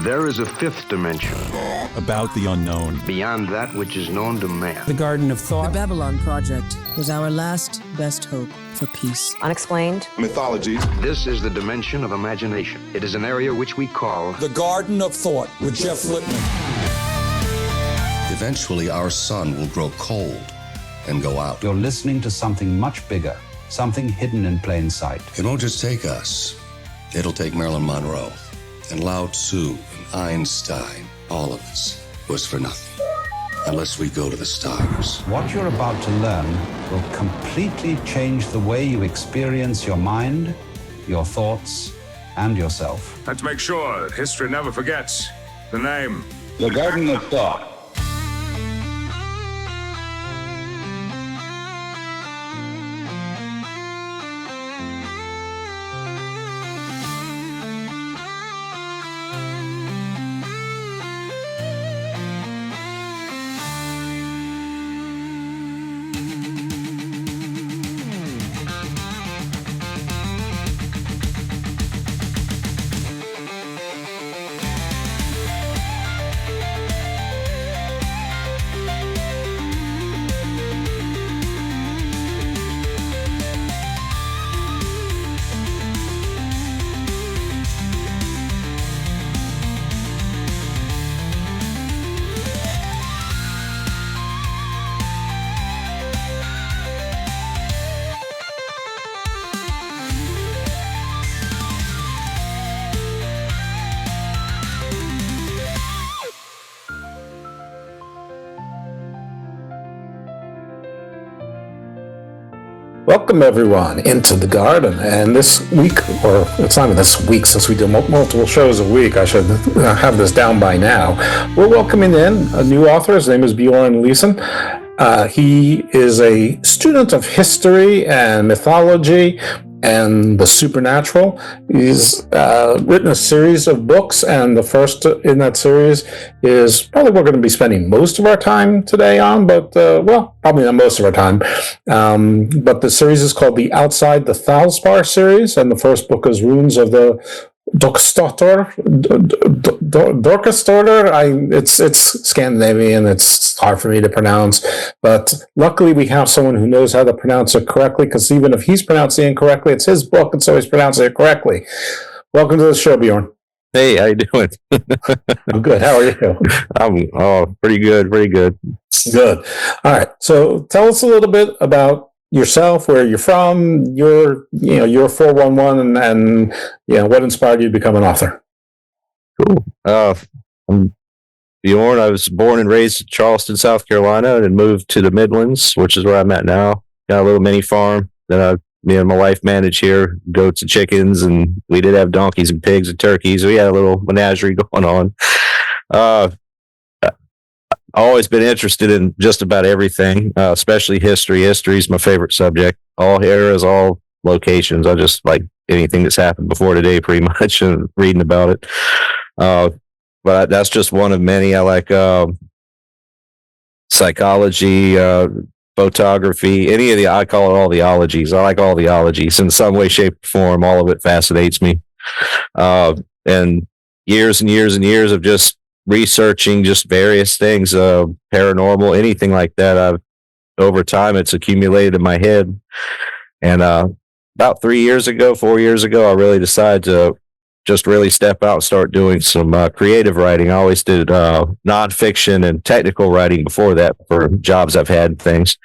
There is a fifth dimension. About the unknown. Beyond that which is known to man. The Garden of Thought. The Babylon Project was our last best hope for peace. Unexplained. Mythologies. This is the dimension of imagination. It is an area which we call The Garden of Thought with Jeff Lippman. Eventually, our sun will grow cold and go out. You're listening to something much bigger, something hidden in plain sight. It won't just take us. It'll take Marilyn Monroe and Lao Tzu and Einstein. All of us was for nothing unless we go to the stars. What you're about to learn will completely change the way you experience your mind, your thoughts, and yourself. Let's make sure that history never forgets the name. The Garden of Thought. Welcome everyone into the garden, and this week, or it's not even this week since we do multiple shows a week, I should have this down by now. We're welcoming in a new author. His name is Bjorn Leesson. He is a student of history and mythology and the supernatural. He's written a series of books, and the first in that series is probably what we're going to be spending most of our time today on, but well, probably not most of our time. But the series is called the Outside the Thalsparr series, and the first book is Runes of the Dokkrsdottir. Dokkrisdottir. It's Scandinavian. It's hard for me to pronounce, but luckily we have someone who knows how to pronounce it correctly, because even if he's pronouncing it incorrectly, it's his book, and so he's pronouncing it correctly. Welcome to the show, Bjorn. Hey, how you doing? I'm good. How are you? I'm pretty good. Good. All right. So tell us a little bit about yourself, where you're from, your 411, and what inspired you to become an author. Cool. I'm Bjorn. I was born and raised in Charleston, South Carolina, and moved to the Midlands, which is where I'm at now. Got a little mini farm that me and my wife manage here, goats and chickens, and we did have donkeys and pigs and turkeys. We had a little menagerie going on. I've always been interested in just about everything, especially history. History is my favorite subject. All eras, all locations. I just like anything that's happened before today, pretty much, and reading about it. But that's just one of many. I like psychology, photography, I call it all the ologies. I like all the ologies in some way, shape, or form. All of it fascinates me. And years and years and years of just researching just various things, paranormal, anything like that. Over time, it's accumulated in my head. And about 4 years ago, I really decided to just really step out and start doing some creative writing. I always did nonfiction and technical writing before that for jobs I've had and things.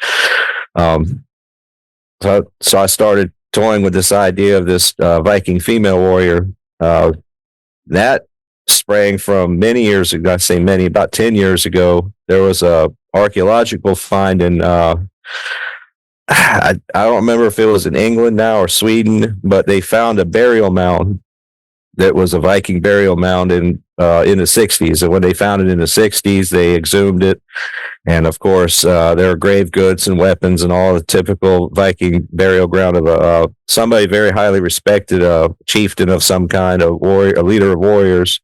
So I started toying with this idea of this Viking female warrior. That sprang from many years ago. I say many, about 10 years ago. There was a archaeological find in I don't remember if it was in England now or Sweden, but they found a burial mound that was a Viking burial mound in the 60s. And when they found it in the 60s, they exhumed it. And of course, there are grave goods and weapons and all the typical Viking burial ground of somebody very highly respected, a chieftain of some kind, a warrior, a leader of warriors.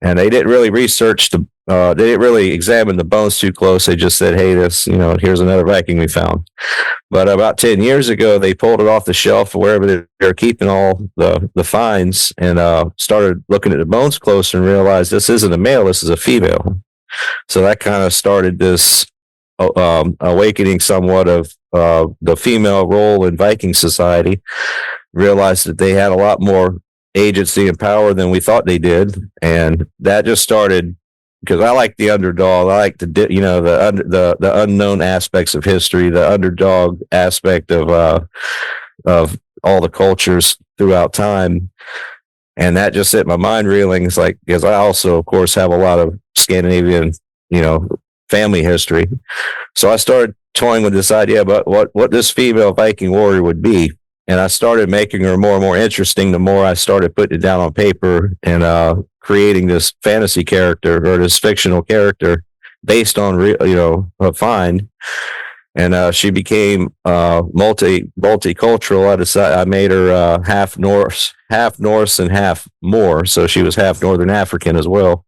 And they didn't really research they didn't really examine the bones too close. They just said, hey, this, here's another Viking we found. But about 10 years ago, they pulled it off the shelf wherever they were keeping all the finds, and started looking at the bones closer and realized this isn't a male, this is a female. So that kind of started this awakening somewhat of the female role in Viking society. Realized that they had a lot more agency and power than we thought they did, and that just started because I like the underdog. I like the unknown aspects of history, the underdog aspect of all the cultures throughout time, and that just set my mind reeling. It's like, because I also, of course, have a lot of Scandinavian, family history, so I started toying with this idea about what this female Viking warrior would be. And I started making her more and more interesting the more I started putting it down on paper and creating this fantasy character or this fictional character based on a find. And she became multicultural. I made her half Norse and half Moor, so she was half Northern African as well.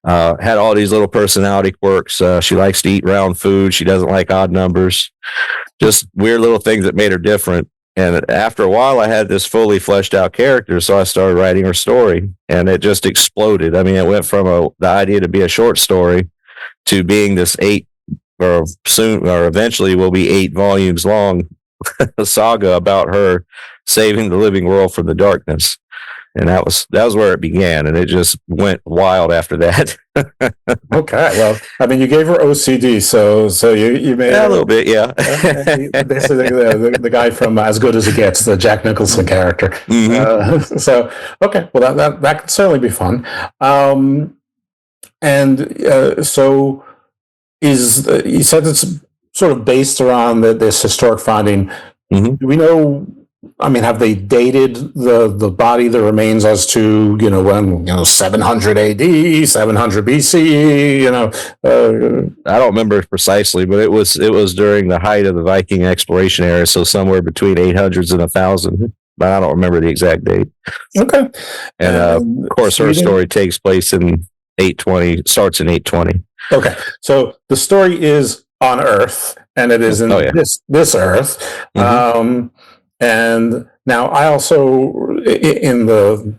Had all these little personality quirks. She likes to eat round food. She doesn't like odd numbers. Just weird little things that made her different. And after a while, I had this fully fleshed out character, so I started writing her story, and it just exploded. I mean, it went from the idea to be a short story to being this eventually will be 8 volumes long saga about her saving the living world from the darkness. And that was where it began, and it just went wild after that. Okay, well, I mean, you gave her OCD, so you made a little bit, yeah. Basically, the guy from As Good as It Gets, the Jack Nicholson character. Mm-hmm. So okay, well that could certainly be fun. So you said it's sort of based around this historic finding. Mm-hmm. Do we know? I mean, have they dated the body, the remains, as to when 700 A.D., 700 B.C.? I don't remember precisely, but it was during the height of the Viking exploration era, so somewhere between 800s and 1,000. But I don't remember the exact date. Okay, and of course, her story takes place in 820. Starts in 820. Okay, so the story is on Earth, and it is in this Earth. Mm-hmm. And now I also, in the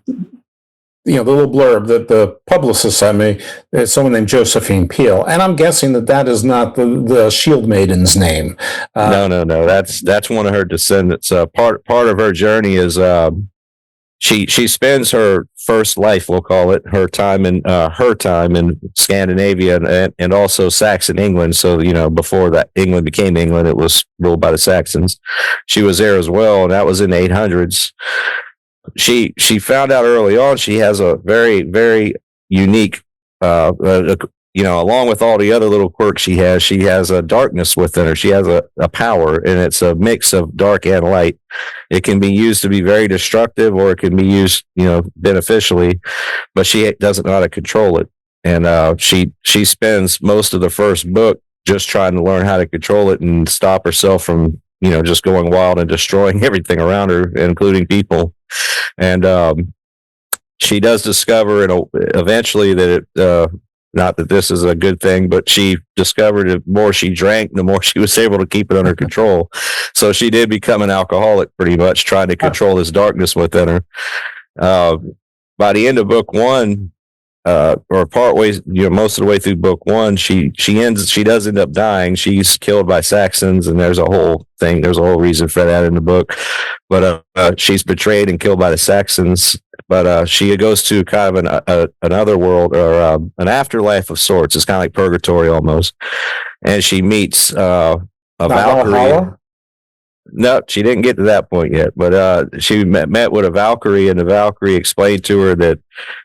little blurb that the publicist sent me, it's someone named Josephine Peel, and I'm guessing that is not the Shield Maiden's name. No. That's one of her descendants. Part of her journey is she spends her first life, we'll call it, her time in Scandinavia and also Saxon England. So before that England became England, it was ruled by the Saxons. She was there as well, and that was in the 800s. She found out early on she has a very, very unique along with all the other little quirks she has a darkness within her. She has a power, and it's a mix of dark and light. It can be used to be very destructive, or it can be used, beneficially, but she doesn't know how to control it. And she spends most of the first book just trying to learn how to control it and stop herself from, just going wild and destroying everything around her, including people. And she does discover eventually that not that this is a good thing, but she discovered the more she drank, the more she was able to keep it under control. So she did become an alcoholic, pretty much, trying to control this darkness within her. By the end of book 1, or partway, most of the way through book 1, she does end up dying. She's killed by Saxons, and there's a whole thing. There's a whole reason for that in the book. But she's betrayed and killed by the Saxons. But she goes to kind of another world, or an afterlife of sorts. It's kind of like purgatory almost. And she meets a Valkyrie. No, she didn't get to that point yet. But she met with a Valkyrie, and the Valkyrie explained to her that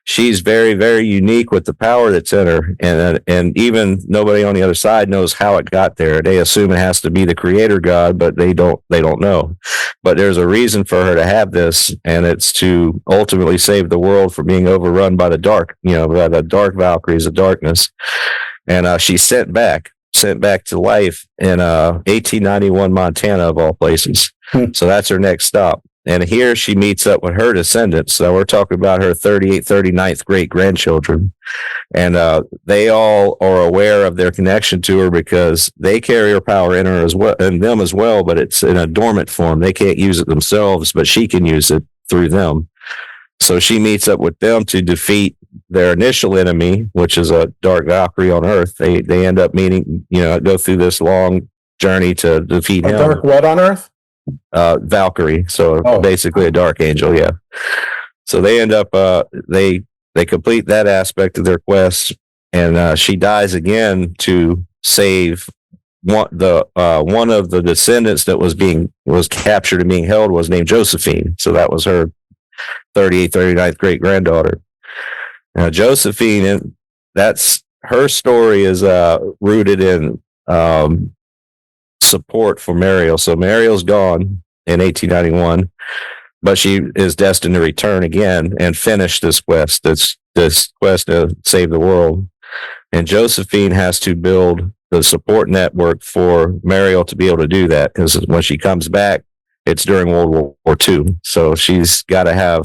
she's very, very unique with the power that's in her, and even nobody on the other side knows how it got there. They assume it has to be the creator god, but they don't know. But there's a reason for her to have this, and it's to ultimately save the world from being overrun by the dark, by the dark Valkyries of darkness. And she's sent back to life in 1891 Montana, of all places. So that's her next stop. And here she meets up with her descendants. So we're talking about her 38th, 39th great grandchildren. And they all are aware of their connection to her because they carry her power in her as well, in them as well, but it's in a dormant form. They can't use it themselves, but she can use it through them. So she meets up with them to defeat their initial enemy, which is a dark Valkyrie on Earth. They end up meeting, go through this long journey to defeat him. Dark what on Earth? Valkyrie. So basically a dark angel. Yeah. So they end up, they complete that aspect of their quest, and she dies again to save one of the descendants that was captured and being held was named Josephine. So that was her 38th, 39th great granddaughter. Now Josephine, that's her story is rooted in support for Mariel. So Mariel's gone in 1891, but she is destined to return again and finish this quest. This quest to save the world. And Josephine has to build the support network for Mariel to be able to do that, because when she comes back, it's during World War II. So she's got to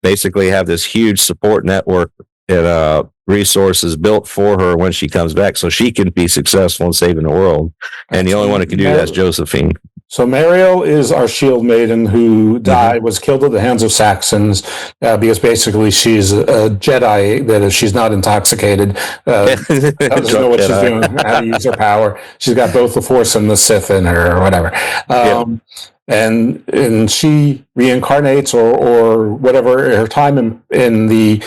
basically have this huge support network and resources built for her when she comes back, so she can be successful in saving the world. And the only one who can do that is Josephine. So Mariel is our shield maiden who was killed at the hands of Saxons because basically she's a Jedi, that is, she's not intoxicated. Doesn't know what she's doing, how to use her power. She's got both the Force and the Sith in her, or whatever. And she reincarnates or whatever. Her time in the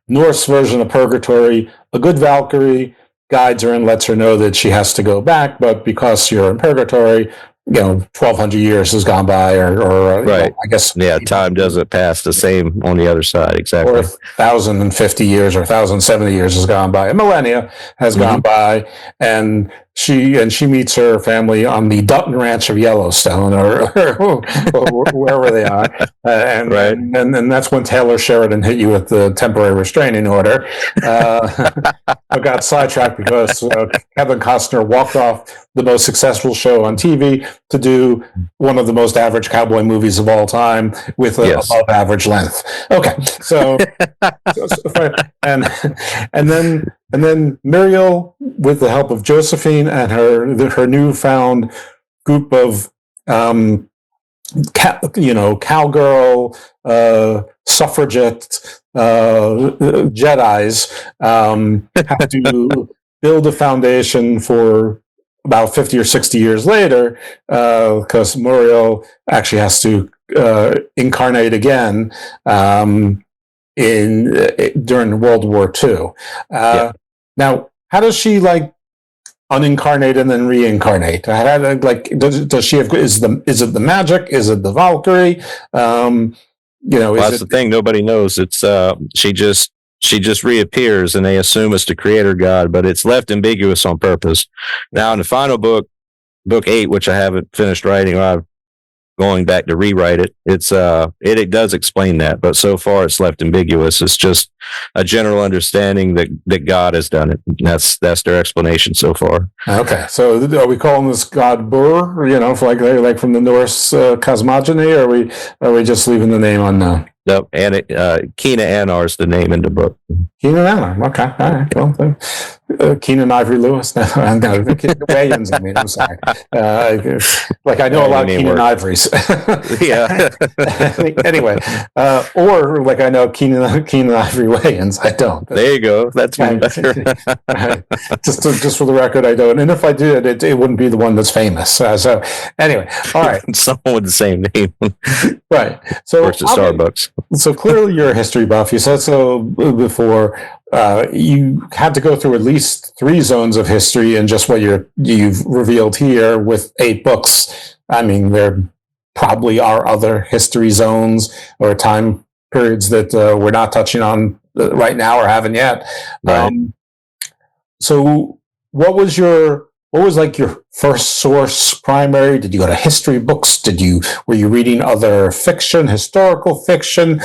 Norse version of Purgatory, a good Valkyrie guides her and lets her know that she has to go back, but because you're in Purgatory, 1,200 years has gone by, or right. I guess. Yeah, time doesn't pass the same on the other side, exactly. Or 1,050 years or 1,070 years has gone by. A millennia has gone by, and she meets her family on the Dutton Ranch of Yellowstone, or wherever they are, and that's when Taylor Sheridan hit you with the temporary restraining order. I got sidetracked because Kevin Costner walked off the most successful show on TV to do one of the most average cowboy movies of all time with above average length. Okay, so and then Mariel, with the help of Josephine and her newfound group of cowgirl, suffragette Jedis, have to build a foundation for about 50 or 60 years later, because Mariel actually has to incarnate again during World War II. Now, how does she unincarnate and then reincarnate? Does she have? Is it the magic? Is it the Valkyrie? That's the thing. Nobody knows. It's she just reappears, and they assume it's the creator god, but it's left ambiguous on purpose. Now, in the final book 8, which I haven't finished writing, I'm going back to rewrite it. It does explain that, but so far it's left ambiguous. It's just a general understanding that God has done it. That's their explanation so far. Okay, so are we calling this God Bur? Like from the Norse cosmogony, or are we just leaving the name unknown? Nope, and Keena Anar is the name in the book. Keena Anar, okay, all right. Well, Keenan Ivory Lewis. No, Wayans. I mean, I'm sorry. I know a lot of Keenan Ivories. Yeah. Anyway, or I know Keenan Ivory Wayans. I don't. There you go. That's better. Just for the record, I don't. And if I did, it wouldn't be the one that's famous. So anyway, all right. Someone with the same name. Right. So works at Starbucks. So clearly you're a history buff. You said so before. You had to go through at least 3 zones of history in just what you've revealed here with 8 books. I mean, there probably are other history zones or time periods that we're not touching on right now or haven't yet. Right. So what was your first source primary? Did you go to history books? Were you reading other fiction, historical fiction?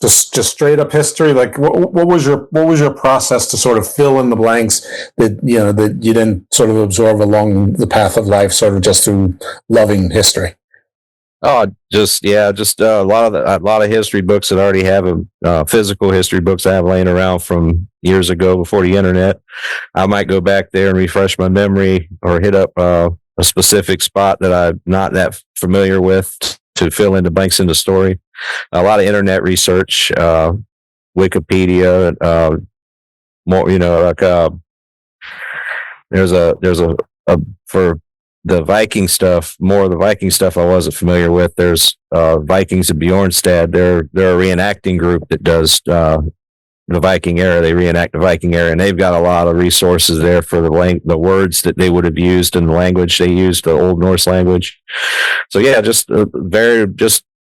Just straight up history. What was your process to sort of fill in the blanks that you didn't sort of absorb along the path of life, sort of just through loving history? Oh, just a lot of history books that I already have, physical history books I have laying around from years ago before the internet. I might go back there and refresh my memory or hit up a specific spot that I'm not that familiar with to fill in the blanks in the story. A lot of internet research, Wikipedia, more, there's a for the Viking stuff, more of the Viking stuff I wasn't familiar with. There's Vikings of Bjornstad. They're a reenacting group that does the Viking era. They reenact the Viking era, and they've got a lot of resources there for the words that they would have used in the language they used, the Old Norse language. So yeah, just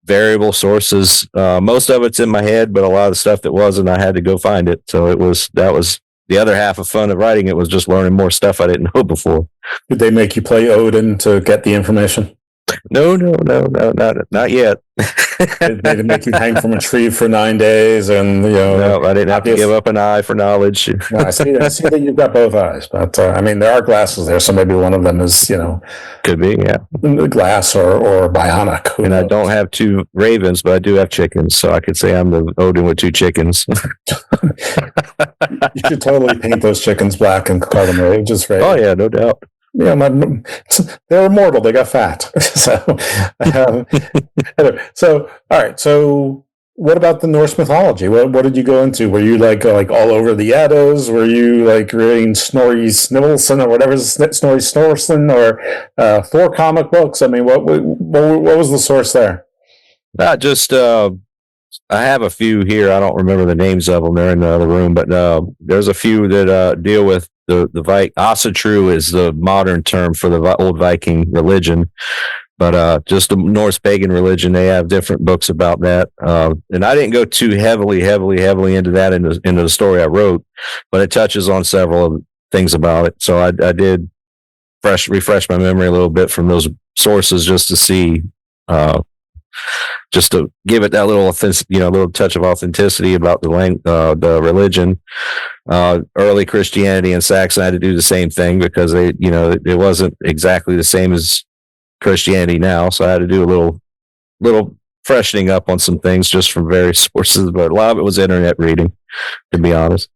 variable sources. Most of it's in my head, but a lot of stuff that wasn't, I had to go find it. So that was the other half of fun of writing it, was just learning more stuff I didn't know before. Did they make you play Odin to get the information? No, not yet. They make you hang from a tree for 9 days, and no, I didn't have to give up an eye for knowledge. No, I see that you've got both eyes, but I mean, there are glasses there, so maybe one of them is could be, yeah, glass or bionic. Who and knows? I don't have 2 ravens, but I do have chickens, so I could say I'm the Odin with 2 chickens. You should totally paint those chickens black and call them ravens. Right? Oh yeah, no doubt. Yeah, they're immortal. They got fat. So all right. So what about the Norse mythology? What did you go into? Were you like all over the Eddas? Were you like reading Snorri Snorlason or whatever, Snorri Snorlason, or Thor comic books? I mean, what was the source there? Not just. I have a few here. I don't remember the names of them. They're in the other room, but there's a few that deal with the Asatru is the modern term for the old Viking religion, but just the Norse pagan religion. They have different books about that, and I didn't go too heavily into that into the story I wrote, but it touches on several things about it. So I did refresh my memory a little bit from those sources just to see. Just to give it that little touch of authenticity about the religion. Early Christianity in Saxon had to do the same thing because it wasn't exactly the same as Christianity now. So I had to do a little freshening up on some things just from various sources, but a lot of it was internet reading, to be honest.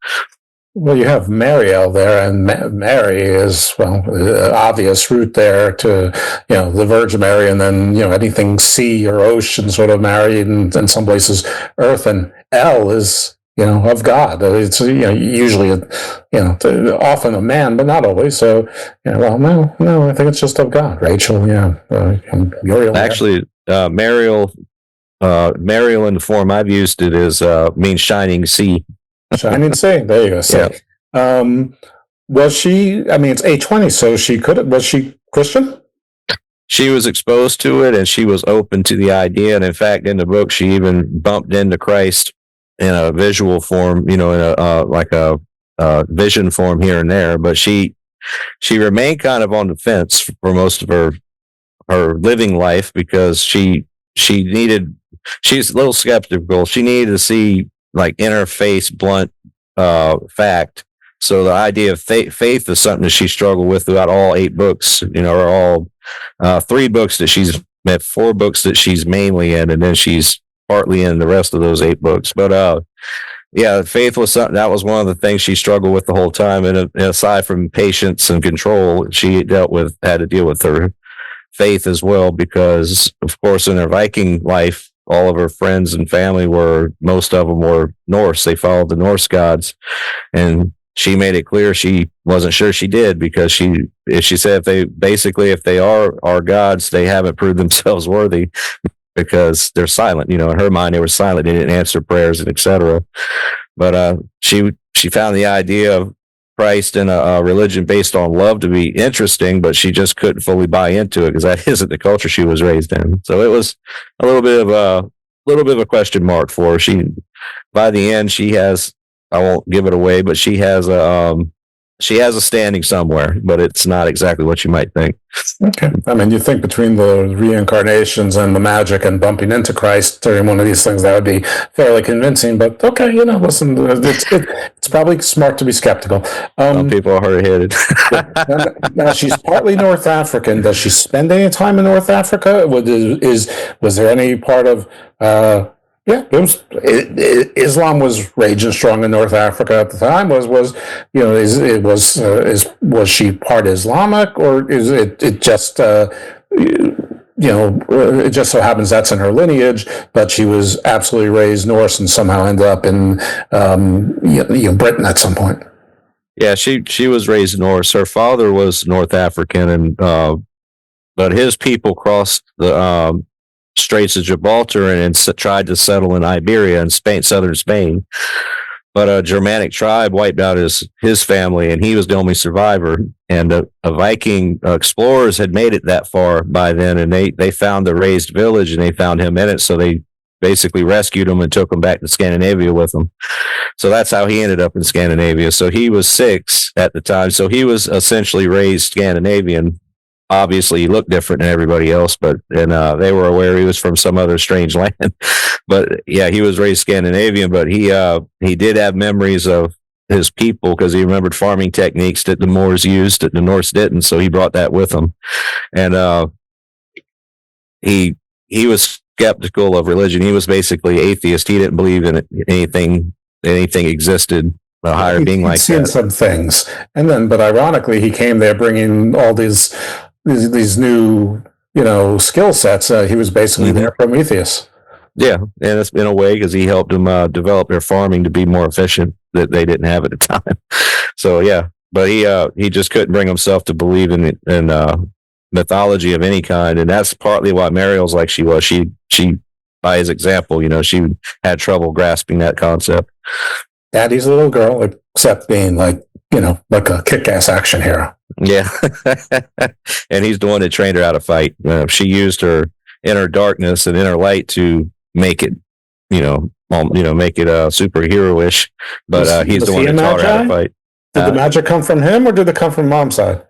Well, you have Mariel there, and Mary is, obvious root there to, the Virgin Mary, and then, anything sea or ocean sort of Mary, and in some places earth, and El is, of God. It's, usually, often a man, but not always. So, no, I think it's just of God. Rachel, Muriel. Actually, Mariel in the form I've used it is, means shining sea. Shining sea. There you go. So, was she? I mean, it's 820, so was she Christian? She was exposed to it, and she was open to the idea. And in fact, in the book, she even bumped into Christ in a visual form, in a vision form here and there. But she remained kind of on the fence for most of her living life because she's a little skeptical. She needed to see like interface blunt fact. So the idea of faith is something that she struggled with throughout all 8 books, or all 3 books that she's met, 4 books that she's mainly in, and then she's partly in the rest of those 8 books. But faith was something that was one of the things she struggled with the whole time. And aside from patience and control, she had to deal with her faith as well, because of course in her Viking life, all of her friends and family most of them were Norse. They followed the Norse gods, and she made it clear she wasn't sure she did, because she said if they are our gods, they haven't proved themselves worthy because they're silent. In her mind, they were silent. They didn't answer prayers and etc. But she found the idea of Christ and a religion based on love to be interesting, but she just couldn't fully buy into it because that isn't the culture she was raised in. So it was a little bit of a question mark for her. By the end, she has, I won't give it away, but she has she has a standing somewhere, but it's not exactly what you might think. Okay. I mean, you think between the reincarnations and the magic and bumping into Christ during one of these things, that would be fairly convincing. But okay, listen, it's probably smart to be skeptical. Some people are hard-headed. Now, she's partly North African. Does she spend any time in North Africa? Was there any part of... Islam was raging strong in North Africa at the time. Was she part Islamic, or is it just it just so happens that's in her lineage, but she was absolutely raised Norse and somehow ended up in Britain at some point? Yeah, she was raised Norse. Her father was North African, and but his people crossed the Straits of Gibraltar and tried to settle in Iberia and Spain, southern Spain. But a Germanic tribe wiped out his family, and he was the only survivor. And a Viking explorers had made it that far by then, and they found the raised village, and they found him in it. So they basically rescued him and took him back to Scandinavia with them. So that's how he ended up in Scandinavia. So he was 6 at the time. So he was essentially raised Scandinavian. Obviously, he looked different than everybody else, but they were aware he was from some other strange land. But yeah, he was raised Scandinavian, but he did have memories of his people because he remembered farming techniques that the Moors used that the Norse didn't. So he brought that with him, and he was skeptical of religion. He was basically atheist. He didn't believe in anything existed. A higher being like seen that. Some things, and then, but ironically, he came there bringing all these new, skill sets. He was basically their Prometheus. Yeah, and it's in a way because he helped them develop their farming to be more efficient that they didn't have at the time. So yeah, but he just couldn't bring himself to believe in mythology of any kind, and that's partly why Mariel's like she was. She by his example, she had trouble grasping that concept. Daddy's little girl, except being like a kick-ass action hero. Yeah. And he's the one that trained her how to fight. She used her inner darkness and inner light to make it, make it superhero-ish. But he's the one that taught her how to fight. Did the magic come from him, or did it come from Mom's side?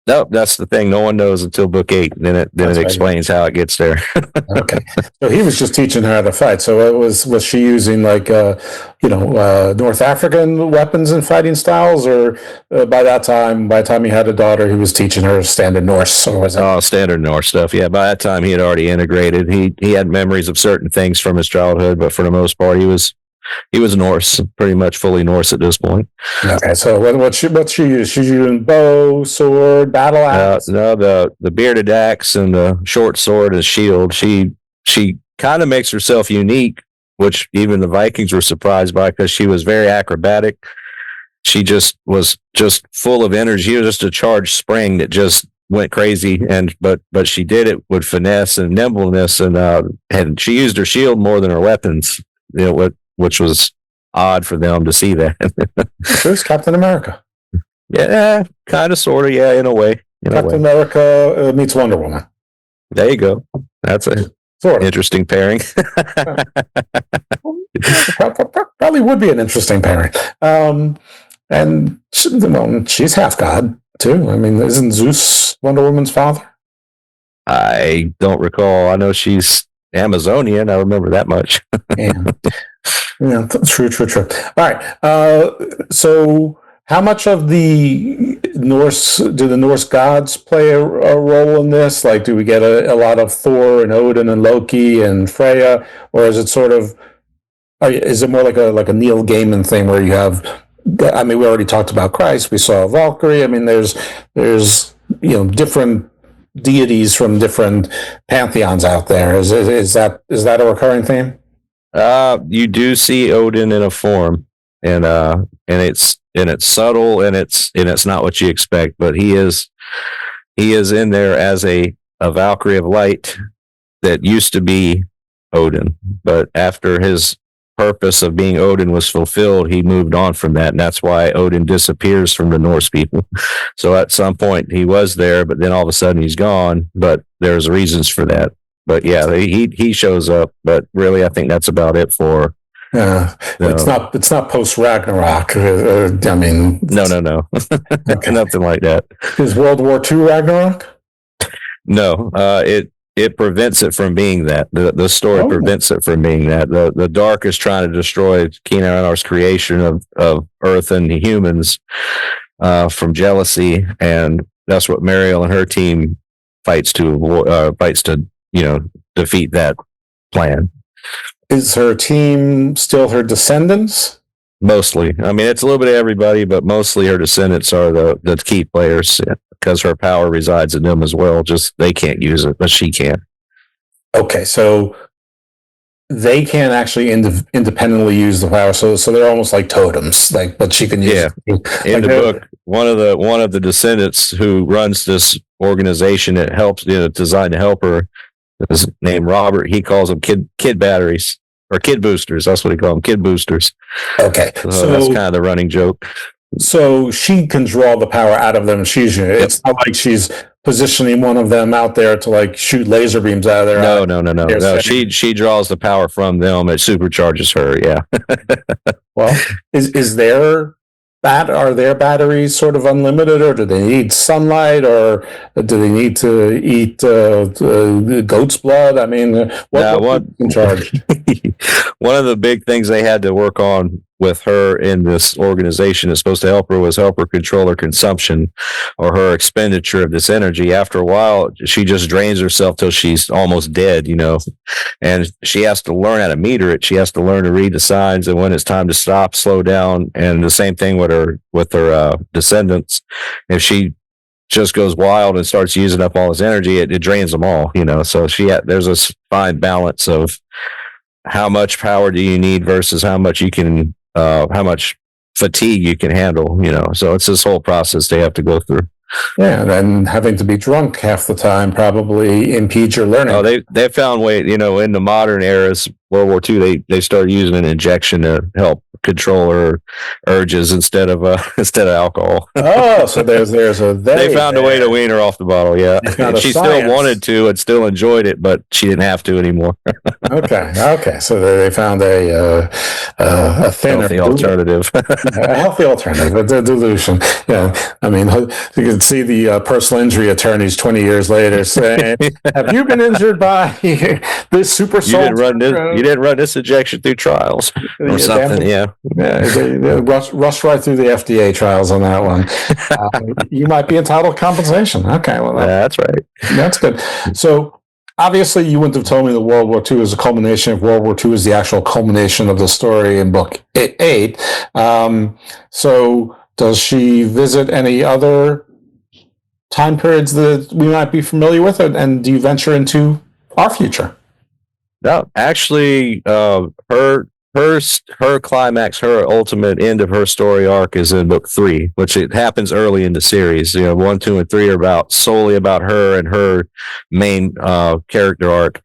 No, that's the thing. No one knows until book 8. Then it explains how it gets there. Okay, so he was just teaching her how to fight. So was she using North African weapons and fighting styles, or by the time he had a daughter, he was teaching her standard Norse, or was it? Oh, standard Norse stuff. Yeah, by that time he had already integrated. He had memories of certain things from his childhood, but for the most part, he was Norse, pretty much fully Norse at this point. Okay, so what's she use? She's using bow, sword, battle axe? No, the bearded axe and the short sword and shield. She kind of makes herself unique, which even the Vikings were surprised by because she was very acrobatic. She was full of energy. She was just a charged spring that just went crazy, but she did it with finesse and nimbleness, and she used her shield more than her weapons. Which was odd for them to see that. Who's Captain America? Yeah, kind of, sort of, yeah, in a way. Captain America meets Wonder Woman. There you go. That's a interesting pairing. Probably would be an interesting pairing. And she's half god, too. I mean, isn't Zeus Wonder Woman's father? I don't recall. I know she's Amazonian. I remember that much. Yeah, true. All right. So how much of the Norse, do the Norse gods play a role in this? Like, do we get a lot of Thor and Odin and Loki and Freya, or is it is it more like a Neil Gaiman thing where you have, I mean, we already talked about Christ. We saw Valkyrie. I mean, there's different deities from different pantheons out there. Is that a recurring theme? You do see Odin in a form, and it's subtle, and it's not what you expect, but he is in there as a Valkyrie of light that used to be Odin, but after his purpose of being Odin was fulfilled, he moved on from that, and that's why Odin disappears from the Norse people. So at some point he was there, but then all of a sudden he's gone, but there's reasons for that. But yeah, he shows up, but really I think that's about it for It's not post Ragnarok. I mean, no, Okay. nothing like that. Is World War II Ragnarok? No, it prevents it from being that. The story Oh. prevents it from being that. The dark is trying to destroy Keenar's creation of Earth and the humans from jealousy, and that's what Mariel and her team fights to defeat that plan. Is her team still her descendants? Mostly. I mean, it's a little bit of everybody, but mostly her descendants are the key players because her power resides in them as well. Just they can't use it, but she can. Okay, so they can't actually independently use the power. So they're almost like totems. But she can use. Yeah. In the book, one of the descendants who runs this organization that helps, designed to help her, is named Robert. He calls them kid batteries or kid boosters. That's what he calls them, kid boosters. Okay, so that's kind of the running joke. So she can draw the power out of them. It's not like she's positioning one of them out there to shoot laser beams out of their eye. No. She draws the power from them. It supercharges her. Yeah. Well, are their batteries sort of unlimited, or do they need sunlight, or do they need to eat goat's blood? I mean, what's in charge? One of the big things they had to work on with her in this organization is supposed to help her control her consumption or her expenditure of this energy. After a while, she just drains herself till she's almost dead, and she has to learn how to meter it. She has to learn to read the signs and when it's time to stop, slow down. And the same thing with her descendants. If she just goes wild and starts using up all his energy, it drains them all, so there's a fine balance of how much power do you need versus how much you can how much fatigue you can handle, so it's this whole process they have to go through. Yeah, and then having to be drunk half the time probably impedes your learning. Oh, they found way, in the modern eras, World War II, they started using an injection to help control her urges instead of alcohol. Oh, so there's they found a way to wean her off the bottle. Yeah, and she still wanted to and still enjoyed it, but she didn't have to anymore. Okay. So they found a thinner healthy alternative, a healthy alternative, a dilution. Yeah, I mean, you can see the personal injury attorneys 20 years later saying, "Have you been injured by this super salt? You didn't run this injection through trials or something." They rushed right through the FDA trials on that one. You might be entitled to compensation. Okay, well, that's right. That's good. So obviously, you wouldn't have told me that World War II is a culmination. If World War II is the actual culmination of the story in book 8. So does she visit any other time periods that we might be familiar with, and do you venture into our future? No, actually, her climax, her ultimate end of her story arc is in book 3, which it happens early in the series. 1, 2, and 3 are solely about her and her main character arc.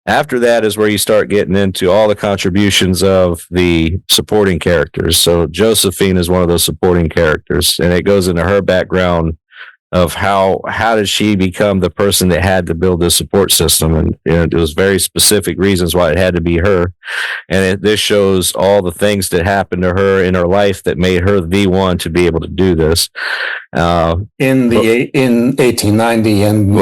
After that is where you start getting into all the contributions of the supporting characters. So Josephine is one of those supporting characters, and it goes into her background of how did she become the person that had to build this support system, and it was very specific reasons why it had to be her. And this shows all the things that happened to her in her life that made her the one to be able to do this. In 1890 and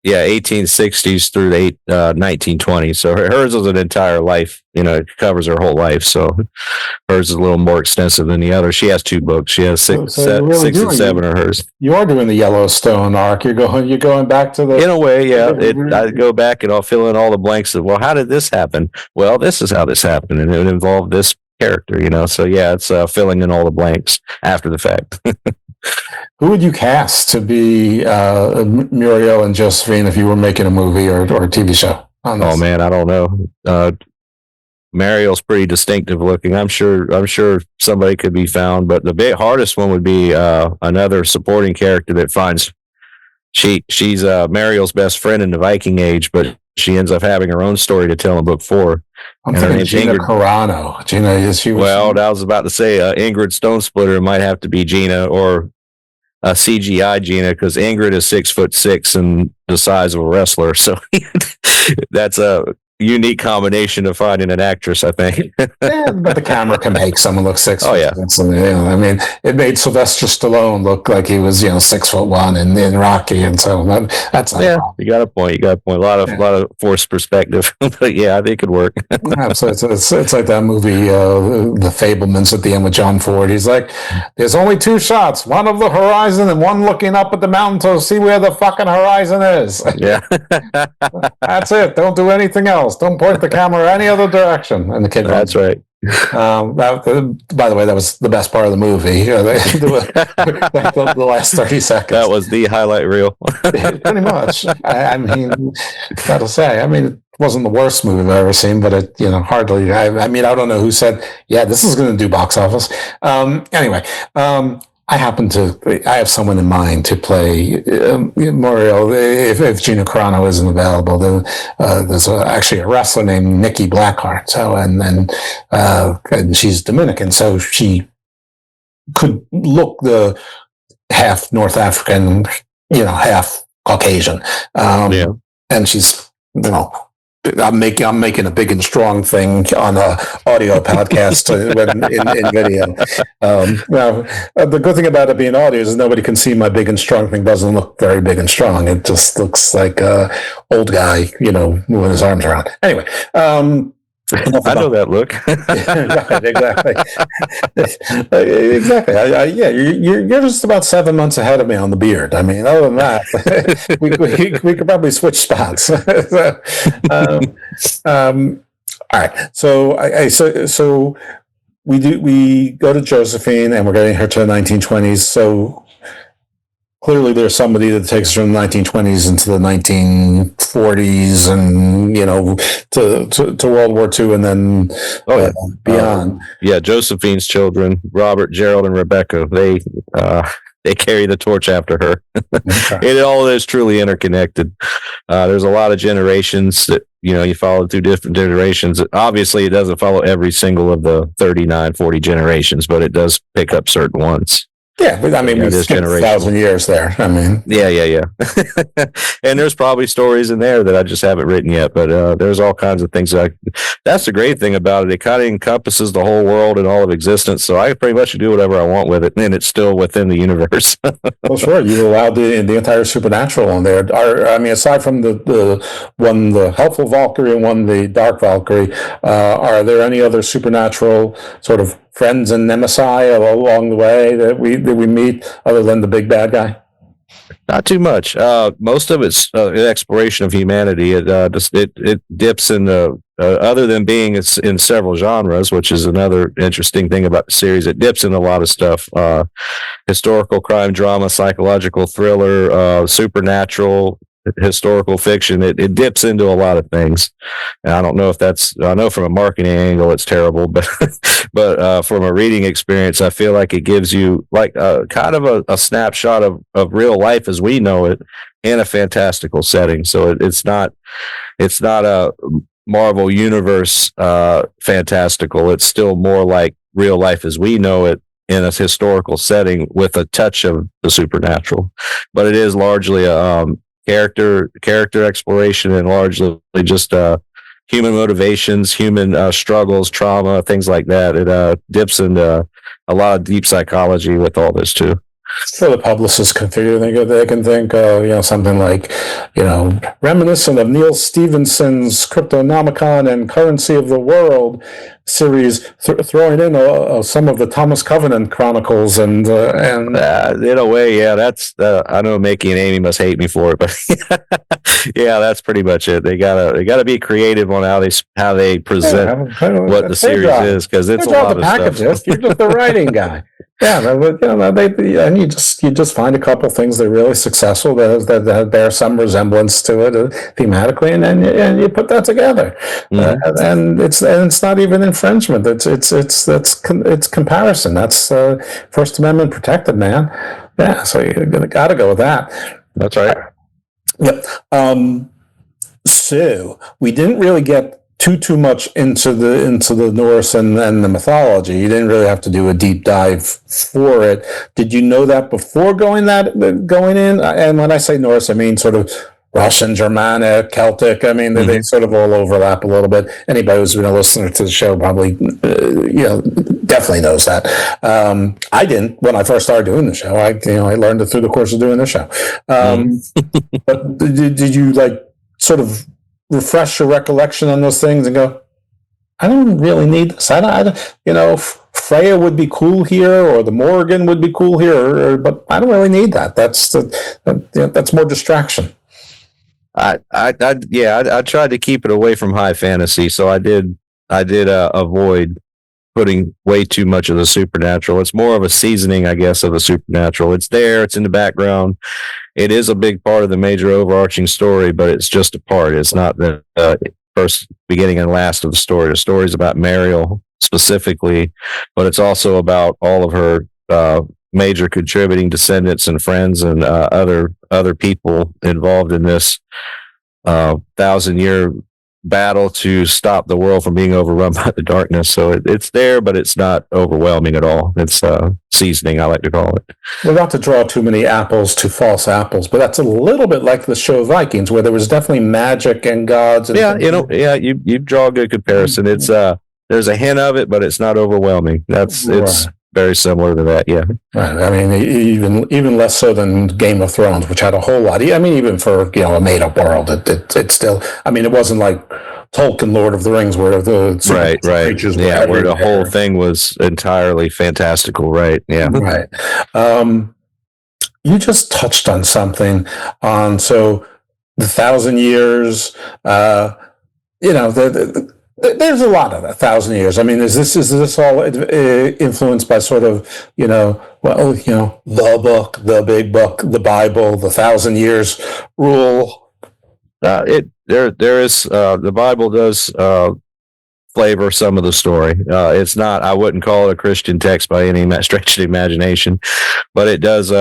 the 1860s through the 1920s. So hers was an entire life. It covers her whole life. So hers is a little more extensive than the other. She has 2 books. She has 6 and 7 are hers. You are doing the Yellowstone arc. You're going back to the. In a way, yeah. I go back and I'll fill in all the blanks of, well, how did this happen? Well, this is how this happened, and it involved this character. So yeah, it's filling in all the blanks after the fact. Who would you cast to be Muriel and Josephine if you were making a movie or a TV show on this? Oh man, I don't know. Mariel's pretty distinctive looking. I'm sure somebody could be found, but the hardest one would be another supporting character that finds she's Mariel's best friend in the Viking age, but she ends up having her own story to tell in book 4. I'm thinking Gina Carano. Gina, is she? Well, I was about to say Ingrid Stonesplitter might have to be Gina, or a CGI Gina, because Ingrid is 6'6" and the size of a wrestler. So that's unique combination of finding an actress, I think. Yeah, but the camera can make someone look 6 Oh, foot. yeah. You know, I mean, it made Sylvester Stallone look like he was, 6'1" in Rocky, and so that's not a problem. You got a point. A lot of forced perspective, but yeah, I think it could work. So it's like that movie, The Fablemans, at the end with John Ford. He's like, "There's only 2 shots, one of the horizon and one looking up at the mountain to see where the fucking horizon is." Yeah, that's it. Don't do anything else. Don't point the camera any other direction. And the kid, that's right. By the way, that was the best part of the movie. The last 30 seconds. That was the highlight reel. Pretty much. I mean, gotta say, it wasn't the worst movie I've ever seen, but it, hardly. I don't know who said, "Yeah, this is going to do box office." Anyway, I have someone in mind to play Muriel. If Gina Carano isn't available, there's actually a wrestler named Nikki Blackheart. So, and she's Dominican, so she could look the half North African, half Caucasian. And she's, I'm making a big and strong thing on a audio podcast in video. Now, the good thing about it being audio is nobody can see my big and strong thing. Doesn't look very big and strong. It just looks like a old guy, with his arms around. Anyway, I know that look. Right, exactly. You're just about 7 months ahead of me on the beard. Other than that, we could probably switch spots. All right. So we go to Josephine, and we're getting her to the 1920s. So clearly there's somebody that takes us from the 1920s into the 1940s and, to World War II and then beyond. Josephine's children, Robert, Gerald, and Rebecca, they carry the torch after her. Okay. It all is truly interconnected. There's a lot of generations that, you follow through different generations. Obviously, it doesn't follow every single of the 39, 40 generations, but it does pick up certain ones. Yeah, but we skipped 1,000 years there. Yeah. And there's probably stories in there that I just haven't written yet, but there's all kinds of things. That's the great thing about it. It kind of encompasses the whole world and all of existence, so I pretty much do whatever I want with it, and it's still within the universe. Well, sure. You allowed the entire supernatural on there. Aside from the helpful Valkyrie and one the dark Valkyrie, are there any other supernatural sort of friends and nemesis along the way that we meet other than the big bad guy? Not too much. Most of it's an exploration of humanity. It dips in other than being in several genres, which is another interesting thing about the series. It dips in a lot of stuff: historical crime, drama, psychological thriller, supernatural, historical fiction. It dips into a lot of things, and I don't know if I know from a marketing angle it's terrible, but from a reading experience, I feel like it gives you like kind of a snapshot of real life as we know it in a fantastical setting. So it's not a Marvel universe fantastical. It's still more like real life as we know it in a historical setting with a touch of the supernatural, but it is largely a character exploration and largely just human motivations, human struggles, trauma, things like that. It dips into a lot of deep psychology with all this too. So the publicists can think, something like, reminiscent of Neil Stephenson's Cryptonomicon and Currency of the World series, throwing in some of the Thomas Covenant chronicles and in a way, yeah, that's I know Mickey and Amy must hate me for it, but yeah, that's pretty much it. They gotta be creative on how they present what the series is, because it's a lot of stuff. You're just the writing guy. Yeah, you just find a couple things that are really successful that bear some resemblance to it thematically, and you put that together, and it's not even infringement. It's comparison. That's First Amendment protected, man. Yeah, so you got to go with that. That's right. Yep. So we didn't really get too much into the Norse and the mythology. You didn't really have to do a deep dive for it. Did you know that before going in? And when I say Norse, I mean sort of Russian, Germanic, Celtic. I mean, they sort of all overlap a little bit. Anybody who's been a listener to the show probably, definitely knows that. I didn't when I first started doing the show. I learned it through the course of doing the show. But did you like sort of refresh your recollection on those things and go, I don't really need this. Freya would be cool here, or the Morrigan would be cool here, but I don't really need that. That's more distraction. I tried to keep it away from high fantasy, so I did avoid putting way too much of the supernatural. It's more of a seasoning, I guess, of the supernatural. It's there, it's in the background. It is a big part of the major overarching story, but it's just a part. It's not the first, beginning, and last of the story. The story is about Mariel specifically, but it's also about all of her major contributing descendants and friends and other people involved in this 1,000-year battle to stop the world from being overrun by the darkness. So it's there, but it's not overwhelming at all. It's seasoning, I like to call it. Well, not to draw too many apples to false apples, but that's a little bit like the show Vikings, where there was definitely magic and gods. And you draw a good comparison. It's there's a hint of it, but it's not overwhelming. It's very similar to that. Yeah. Right. I mean, even less so than Game of Thrones, which had a whole lot. I mean, even for a made up world, it still. I mean, it wasn't like Tolkien, Lord of the Rings, where the creatures were where the whole thing was entirely fantastical. Right. Yeah. Right. You just touched on something so the 1,000 years. There's a lot of 1,000 years. I mean, is this all influenced by sort of, the book, the big book, the Bible, the 1,000 years rule? There is the Bible does flavor some of the story. It's not. I wouldn't call it a Christian text by any stretch of the imagination, but it does.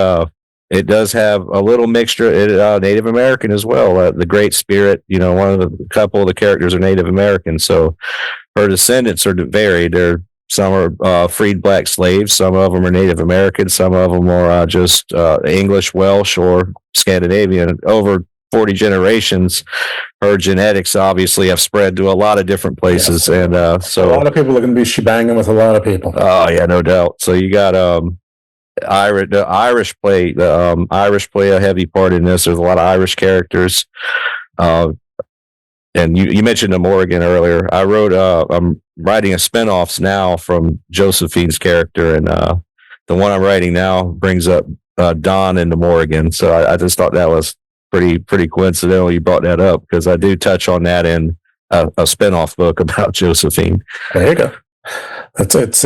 It does have a little mixture. Native American as well. The Great Spirit, one of the couple of the characters are Native American. So her descendants are varied. Some are freed black slaves. Some of them are Native American. Some of them are just English, Welsh, or Scandinavian. Over 40 generations, her genetics obviously have spread to a lot of different places. Yes. And so a lot of people are going to be shebanging with a lot of people. Oh, yeah, no doubt. So you got the Irish play a heavy part in this. There's a lot of Irish characters, and you mentioned the Morrigan earlier. I'm writing a spinoffs now from Josephine's character, and the one I'm writing now brings up Don and the Morrigan. So I just thought that was pretty coincidental you brought that up, because I do touch on that in a spinoff book about Josephine. There you go. It's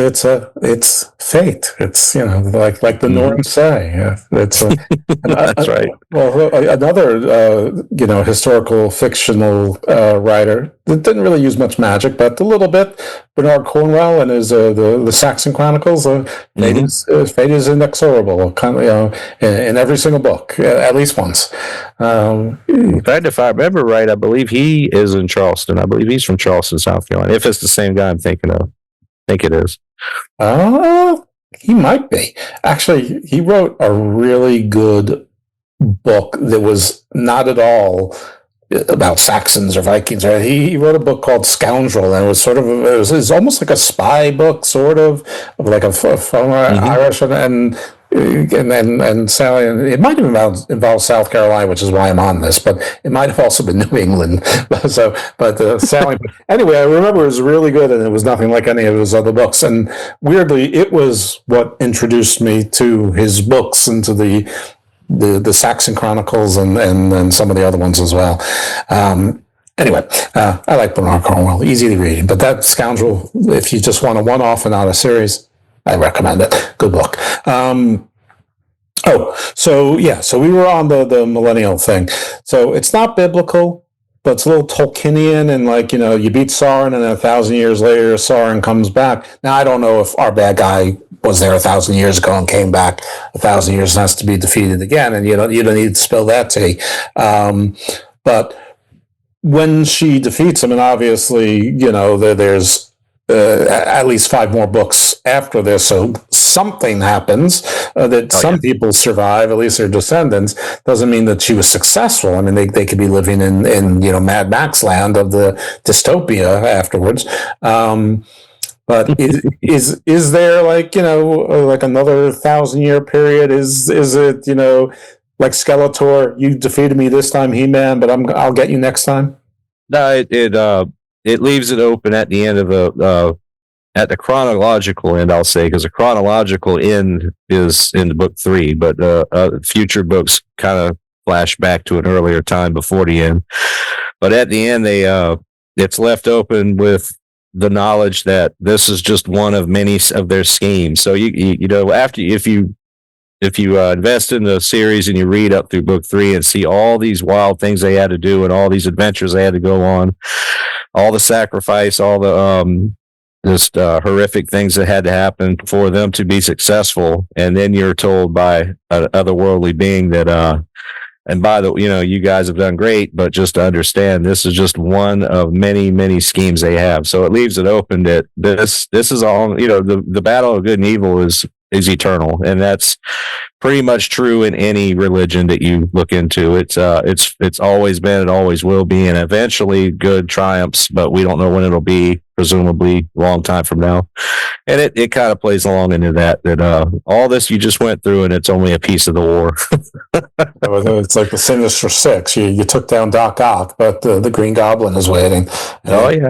fate. It's like the Norse say. It's that's right. Well, another historical fictional writer that didn't really use much magic, but a little bit. Bernard Cornwell and his the Saxon Chronicles. Fate is inexorable. In every single book, at least once. In fact, if I remember right, I believe he is in Charleston. I believe he's from Charleston, South Carolina. If it's the same guy I'm thinking of. I think it is. He might be. Actually, he wrote a really good book that was not at all about Saxons or Vikings. Right? He wrote a book called Scoundrel, and it was sort of it was almost like a spy book, sort of like a from Irish and Sally. And it might have involved South Carolina, which is why I'm on this, but it might have also been New England. Sally. Anyway, I remember it was really good, and it was nothing like any of his other books. And weirdly, it was what introduced me to his books and to the Saxon Chronicles and some of the other ones as well. Anyway, I like Bernard Cornwell, easy to read. But that Scoundrel, if you just want a one-off and not a series, I recommend it. Good book. So we were on the millennial thing. So it's not biblical, but it's a little Tolkienian, and you beat Sauron, and then 1,000 years later, Sauron comes back. Now, I don't know if our bad guy was there 1,000 years ago and came back 1,000 years and has to be defeated again, and you don't need to spill that tea. But when she defeats him, and obviously, there's at least 5 more books after this. So something happens that some people survive, at least their descendants. Doesn't mean that she was successful. I mean, they could be living in Mad Max land of the dystopia afterwards. But is there like another 1,000-year period? Is it like Skeletor? You defeated me this time, He-Man, but I'll get you next time. No, it leaves it open at the end of at the chronological end, I'll say, because the chronological end is in book 3, but future books kind of flash back to an earlier time before the end. But at the end, it's left open with the knowledge that this is just one of many of their schemes. So if you invest in the series and you read up through book 3 and see all these wild things they had to do and all these adventures they had to go on, all the sacrifice, all the horrific things that had to happen for them to be successful, and then you're told by an otherworldly being that and by the you guys have done great, but just to understand, this is just one of many, many schemes they have. So it leaves it open that this is all, the battle of good and evil is eternal, and that's pretty much true in any religion that you look into. It's always been, it always will be, and eventually good triumphs, but we don't know when it'll be, presumably a long time from now. And it kind of plays along into that all this you just went through, and it's only a piece of the war. It's like the Sinister Six. You took down Doc Ock, but the Green Goblin is waiting. Oh yeah.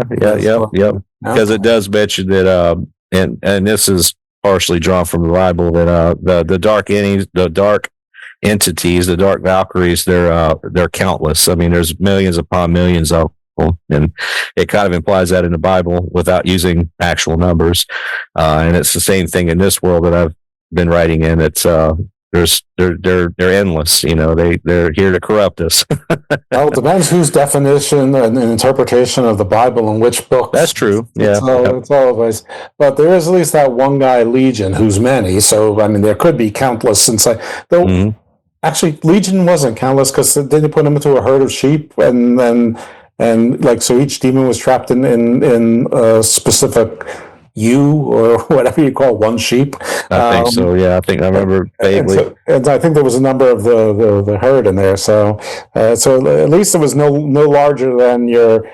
Because it does mention that, and this is partially drawn from the Bible, that the dark entities, the dark Valkyries, they're countless. I mean, there's millions upon millions of them, and it kind of implies that in the Bible without using actual numbers. And it's the same thing in this world that I've been writing in. It's they're endless. They're here to corrupt us. Well, it depends whose definition and interpretation of the Bible and which book. That's true. Yeah, it's always. But there is at least that one guy, Legion, who's many. So I mean, there could be countless. Actually, Legion wasn't countless because didn't they put him into a herd of sheep, and so each demon was trapped in a specific or whatever you call one sheep. I think so. Yeah, I think I remember vaguely. And I think there was a number of the herd in there. So at least it was no larger than your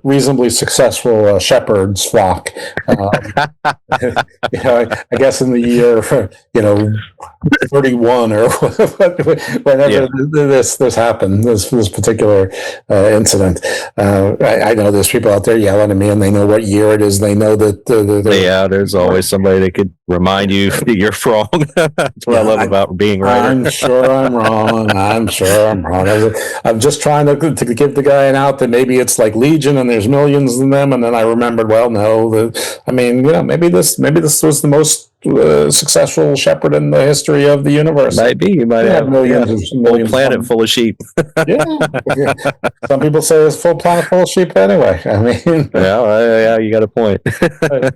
reasonably successable shepherd's flock. I guess in the year 31 or whenever this happened, this particular incident. I know there's people out there yelling at me, and they know what year it is. They know that. There's always somebody that could remind you that you're wrong. That's what I love about being right. I'm sure I'm wrong. I'm just trying to give the guy an out that maybe it's like Legion and there's millions of them, and then I remembered, maybe this was the most successful shepherd in the history of the universe. Might be. You might have millions whole planet full of sheep. Yeah. Some people say it's a full planet full of sheep anyway. I mean, yeah, you got a point.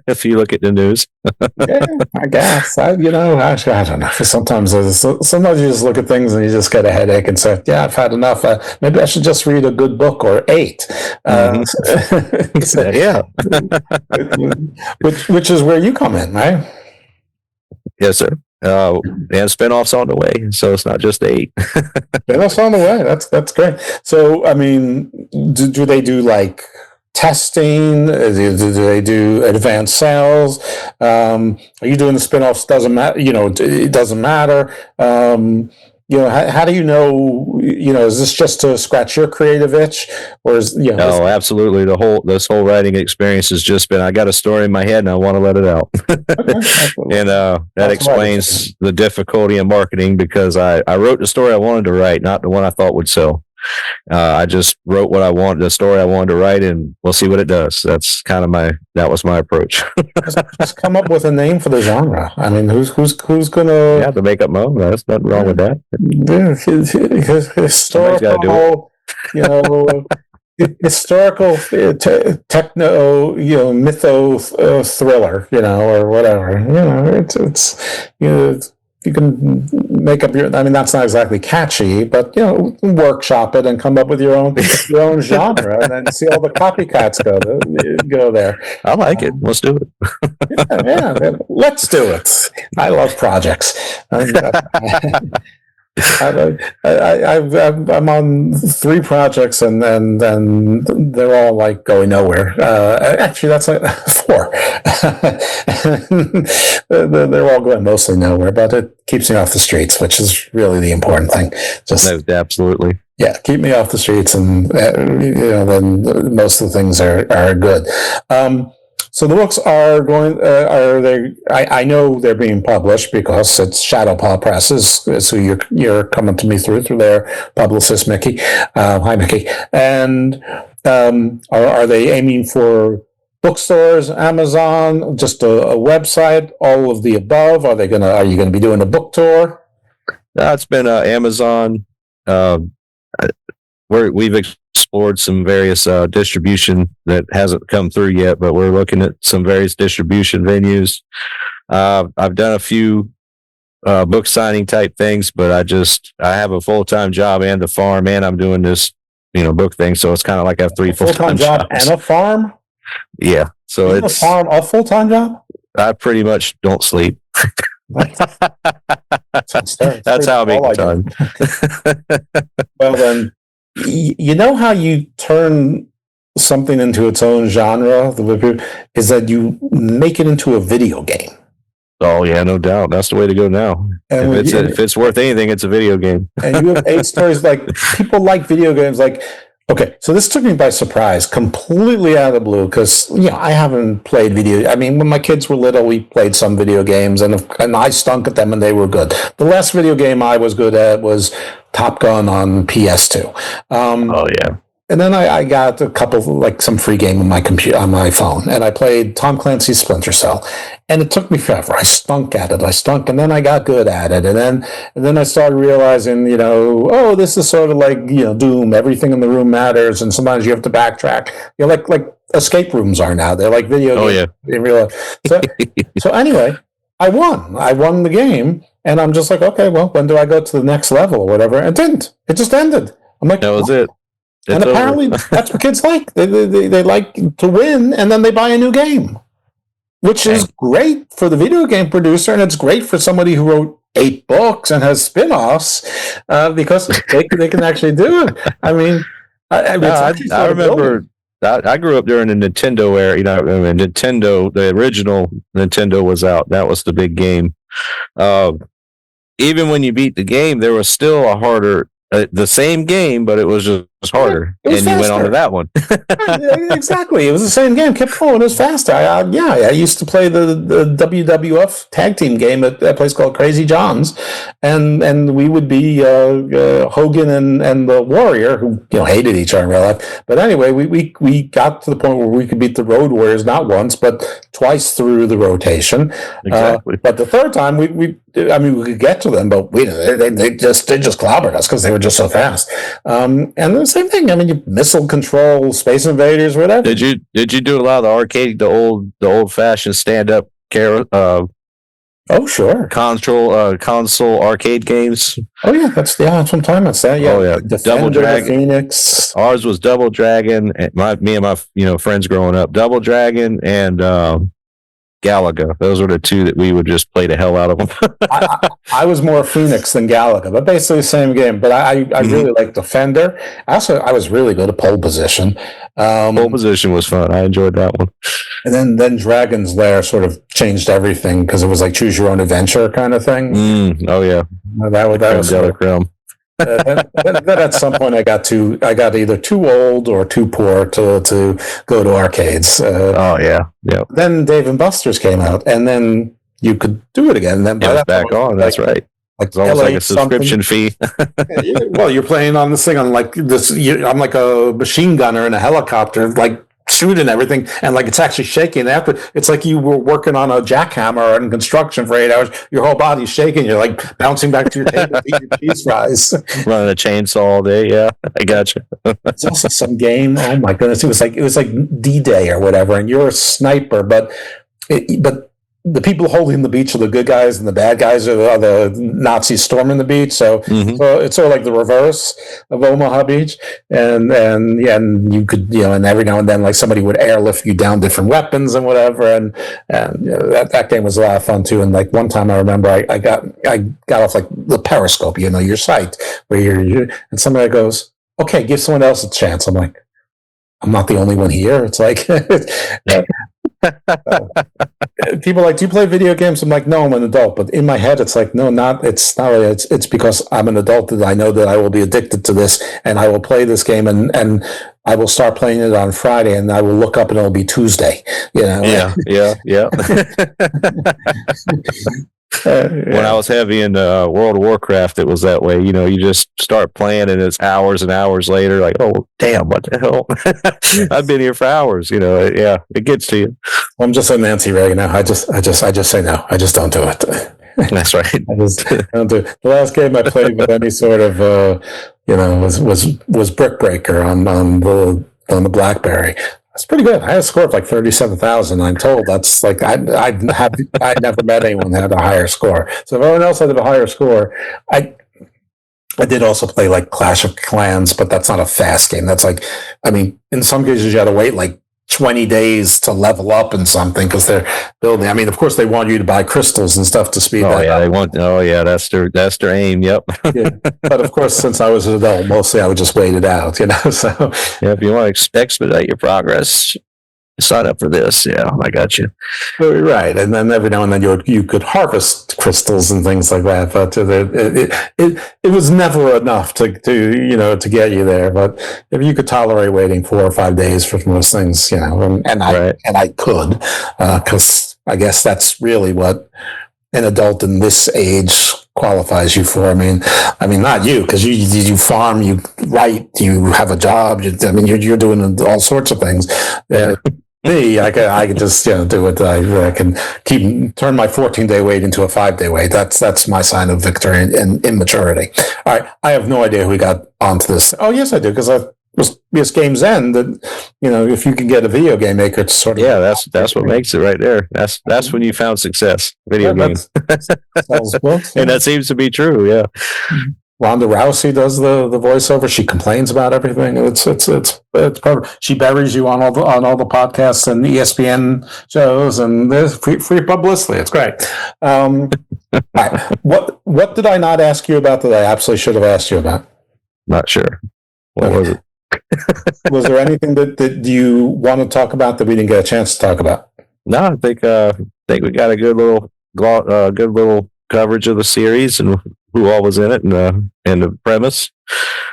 If you look at the news. Yeah, I guess. I don't know. Sometimes you just look at things and you just get a headache and say, yeah, I've had enough. Maybe I should just read a good book or 8. Yeah. Which is where you come in, right? Yes, sir. And spinoffs on the way, so it's not just 8. Spinoffs on the way. That's great. So, I mean, do they do like testing? Do they do advanced sales? Are you doing the spinoffs? Doesn't matter. It doesn't matter. How do you know? Is this just to scratch your creative itch, or is No, absolutely. This whole writing experience has just been, I got a story in my head and I want to let it out. Okay. And that explains the difficulty in marketing, because I wrote the story I wanted to write, not the one I thought would sell. I just wrote the story I wanted to write, and we'll see what it does. That's kind of that was my approach. Just come up with a name for the genre. I mean, who's gonna? Yeah, to make up my own. There's nothing wrong with that. Historical, historical techno, mytho thriller, or whatever. It's you can make up your. I mean, that's not exactly catchy, but workshop it and come up with your own genre, and then see all the copycats go there. I like it. Let's do it. yeah, let's do it. I love projects. I'm on 3 projects, and they're all like going nowhere. Actually, that's like 4. They're all going mostly nowhere, but it keeps me off the streets, which is really the important thing. No, absolutely. Yeah, keep me off the streets, and then most of the things are good. So the books are going. Are they? I know they're being published because it's Shadowpaw Press is who you're coming to me through their publicist, Mickey. Hi, Mickey. And are they aiming for bookstores, Amazon, just a website, all of the above? Are you going to be doing a book tour? It's been Amazon. We've explored some various distribution that hasn't come through yet, but we're looking at some various distribution venues. I've done a few book signing type things, but I have a full-time job and the farm, and I'm doing this book thing, so it's kind of like I have 3 full-time job jobs. And a farm. Yeah, so it's a full-time job. I pretty much don't sleep. That's how I make time. Well, then, you know how you turn something into its own genre is that you make it into a video game. Oh yeah, no doubt. That's the way to go now. And if it's worth anything, it's a video game. And you have 8 stories. Like, people like video games. Like, okay, so this took me by surprise, completely out of the blue, because I haven't played video. I mean, when my kids were little, we played some video games, and I stunk at them, and they were good. The last video game I was good at was Top Gun on PS2. Oh yeah. And then I got a couple, like some free game on my computer, on my phone, and I played Tom Clancy's Splinter Cell, and it took me forever. I stunk at it. And then I got good at it, and then I started realizing, this is sort of like Doom. Everything in the room matters, and sometimes you have to backtrack. Like escape rooms are now. They're like video games. Oh yeah. In real life. So anyway, I won the game, and I'm just like, okay, well, when do I go to the next level or whatever? And it didn't. It just ended. I'm like, that was it. And apparently that's what kids like. They like to win, and then they buy a new game, which is great for the video game producer, and it's great for somebody who wrote 8 books and has spin-offs, because they can actually do it. I mean, I remember I grew up during the Nintendo era. Nintendo, the original Nintendo was out. That was the big game. Even when you beat the game, there was still a harder. The same game, but it was just harder, and you went on to that one. Exactly, it was the same game. Kept going. It was faster. I used to play the WWF tag team game at a place called Crazy John's, and we would be Hogan and the Warrior, who hated each other in real life. But anyway, we got to the point where we could beat the Road Warriors not once but twice through the rotation. Exactly. But the third time we could get to them, but they just clobbered us because they were just so fast. And the same thing. I mean, missile control, Space Invaders, whatever. Did you do a lot of the arcade, the old fashioned stand up Oh sure, console arcade games? Oh yeah, that's what I'm talking about. That, yeah. Oh yeah, Defender, Double Dragon, Phoenix. Ours was Double Dragon. Me and my friends growing up, Double Dragon and Galaga. Those were the 2 that we would just play the hell out of them. I was more Phoenix than Galaga, but basically the same game. But I really like Defender. I was really good at Pole Position. Pole Position was fun. I enjoyed that one. And then Dragon's Lair sort of changed everything because it was like choose your own adventure kind of thing. Oh yeah, that was the other realm. Then at some point I got either too old or too poor to go to arcades. Oh yeah. Then Dave and Buster's came out, and then you could do it again. And then it was back on. That's right. Like it's almost like a subscription fee. Well, you're playing on this thing on like this. I'm like a machine gunner in a helicopter, like shooting everything, and like it's actually shaking. After it's like you were working on a jackhammer in construction for 8 hours. Your whole body's shaking. You're like bouncing back to your table, eating your cheese fries, running a chainsaw all day. Yeah, I gotcha. It's also some game. Oh my goodness, it was like D-Day or whatever, and you're a sniper, but the people holding the beach are the good guys, and the bad guys are the Nazis storming the beach. So, so it's sort of like the reverse of Omaha Beach. And you could, and every now and then, like somebody would airlift you down different weapons and whatever. And that game was a lot of fun too. And like one time I remember I got off like the periscope, your sight, where and somebody goes, okay, give someone else a chance. I'm like, I'm not the only one here. It's like, people are like, do you play video games? I'm like, no, I'm an adult. But in my head, it's like, no, it's not really. It's because I'm an adult that I know that I will be addicted to this, and I will play this game, and I will start playing it on Friday, and I will look up and it'll be Tuesday. Yeah. When I was heavy in World of Warcraft, it was that way. You just start playing, and it's hours and hours later. Like, oh damn, what the hell? I've been here for hours. It gets to you. I'm just like Nancy Reagan now. I just say no. I just don't do it. That's right. I don't do it. The last game I played with any sort of was Brick Breaker on the BlackBerry. It's pretty good. I had a score of like 37,000. I'm told that's like I'd never met anyone that had a higher score. So if everyone else had a higher score, I did also play like Clash of Clans, but that's not a fast game. That's like, in some cases you had to wait like 20 days to level up in something because they're building. Of course they want you to buy crystals and stuff to speed that up. That's their aim. Yep. Yeah. But of course, since I was an adult, mostly I would just wait it out, so. Yeah, if you want to expedite your progress, sign up for this. Yeah, I got you. Right. And then every now and then you could harvest crystals and things like that, but it was never enough to get you there. But if you could tolerate waiting 4 or 5 days for most things, and I could, because I guess that's really what an adult in this age qualifies you for. Not you, because you farm, you write, you have a job. You're doing all sorts of things. Me, I can just do it. I can turn my 14-day wait into a 5-day wait. That's my sign of victory and immaturity. All right, I have no idea who we got onto this. Oh yes, I do, because this game's end. That if you can get a video game maker to sort of that's what makes it right there. That's when you found success. Video games, and that seems to be true. Yeah. Ronda Rousey does the voiceover. She complains about everything. It's perfect. She buries you on all the podcasts and ESPN shows, and there's free publicity. It's great. All right. What did I not ask you about that I absolutely should have asked you about? Not sure. What was it? Was there anything that you want to talk about that we didn't get a chance to talk about? No, I think we got a good little coverage of the series and who all was in it and the premise.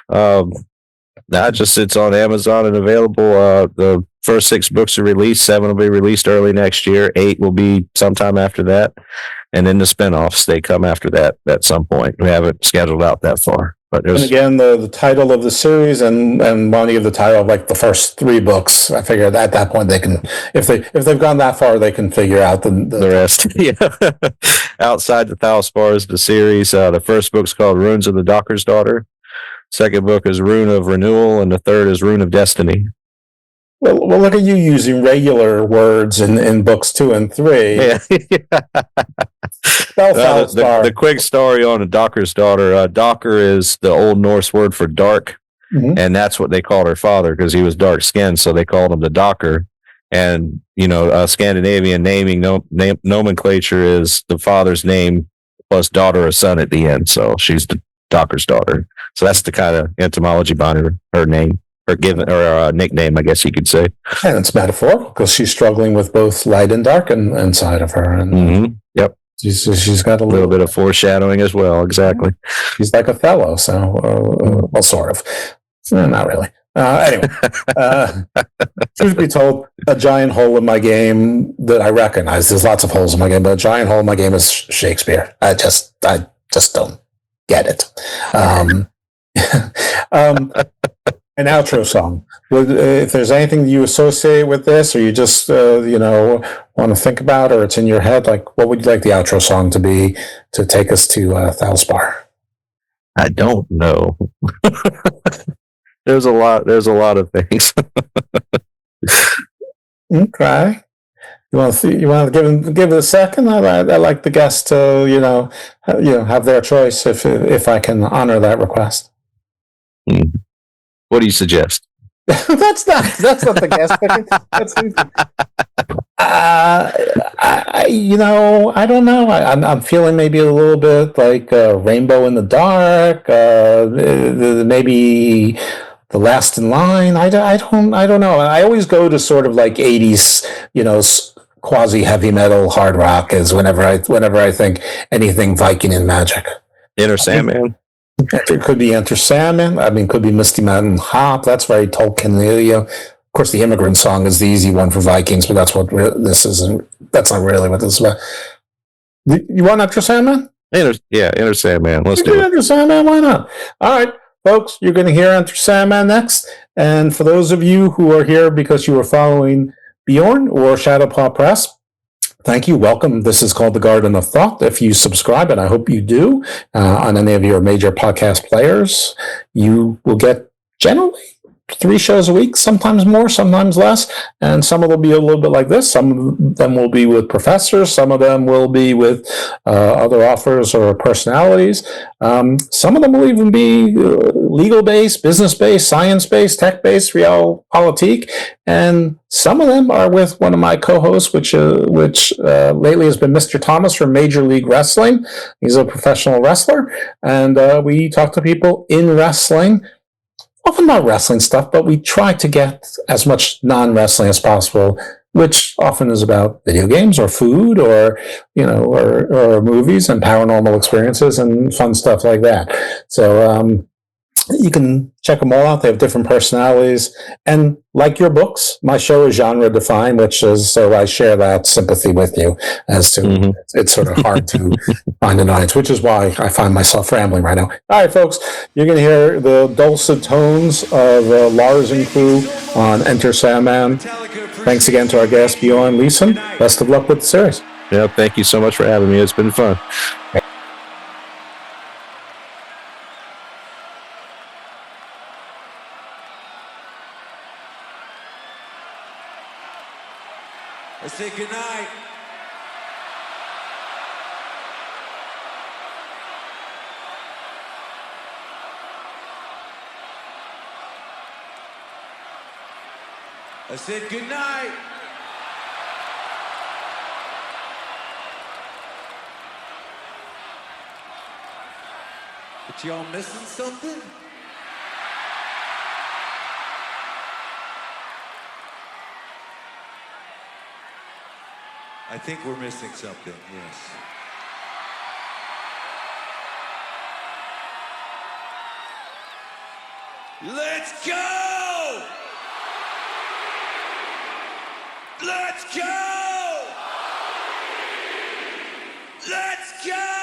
It's on Amazon and available. The first 6 books are released. 7 will be released early next year. 8 will be sometime after that, and then the spinoffs, they come after that at some point. We haven't scheduled out that far. But and again, the title of the series and money of the title of like the first 3 books. I figured at that point they can, if they've gone that far, they can figure out the rest. Yeah. Outside the Thalsparr is the series. The first book's called Runes of the Dokkrisdottir. Second book is Rune of Renewal, and the third is Rune of Destiny. Well, look at you using regular words in books 2 and 3. Yeah. The quick story on the Dokkrisdottir. Dokkr is the Old Norse word for dark, and that's what they called her father because he was dark skinned, so they called him the Dokkr. And Scandinavian naming nomenclature is the father's name plus daughter or son at the end. So she's the Dokkrsdottir. So that's the kind of etymology behind her name. Or nickname, I guess you could say. And it's metaphorical because she's struggling with both light and dark inside of her. And Yep. She's got a little bit of foreshadowing as well. Exactly. She's like Othello, so well, sort of. Not really. Anyway, truth be told, a giant hole in my game that I recognize. There's lots of holes in my game, but a giant hole in my game is Shakespeare. I just don't get it. An outro song. If there's anything you associate with this, or you just want to think about, or it's in your head, like what would you like the outro song to be to take us to Thalsparr? I don't know. There's a lot of things. Okay. You want to give it a second? I like the guests to have their choice if I can honor that request. What do you suggest? That's not the guest picking. I don't know. I'm feeling maybe a little bit like Rainbow in the Dark. Maybe The Last in Line. I don't know. I always go to sort of like 80s, quasi heavy metal hard rock is whenever I think anything Viking and magic. Enter Sandman. It could be Enter Sandman. I mean, could be Misty Mountain Hop. That's very Tolkien. Of course, the Immigrant Song is the easy one for Vikings, but that's what this isn't. That's not really what this is about. You want Enter Sandman? Enter Sandman. Let's do it. Enter Sandman. Why not? All right, folks, you're going to hear Enter Sandman next. And for those of you who are here because you are following Bjorn or Shadowpaw Press, thank you. Welcome. This is called The Garden of Thought. If you subscribe, and I hope you do, on any of your major podcast players, you will get generally 3 shows a week, sometimes more, sometimes less. And some of them will be a little bit like this. Some of them will be with professors. Some of them will be with other authors or personalities. Some of them will even be legal-based, business-based, science-based, tech-based, realpolitik. And some of them are with one of my co-hosts, which lately has been Mr. Thomas from Major League Wrestling. He's a professional wrestler. And we talk to people in wrestling, often not wrestling stuff, but we try to get as much non-wrestling as possible, which often is about video games or food or movies and paranormal experiences and fun stuff like that. So you can check them all out. They have different personalities. And like your books, my show is genre defined, which is, so I share that sympathy with you as to it's sort of hard to find an audience, which is why I find myself rambling right now. All right, folks, you're going to hear the dulcet tones of Lars and crew on Enter Sandman. Thanks again to our guest, Bjorn Leesson. Best of luck with the series. Yeah, thank you so much for having me. It's been fun. Let's say goodnight. I said goodnight. But y'all missing something? I think we're missing something, yes. Let's go! Let's go! Let's go!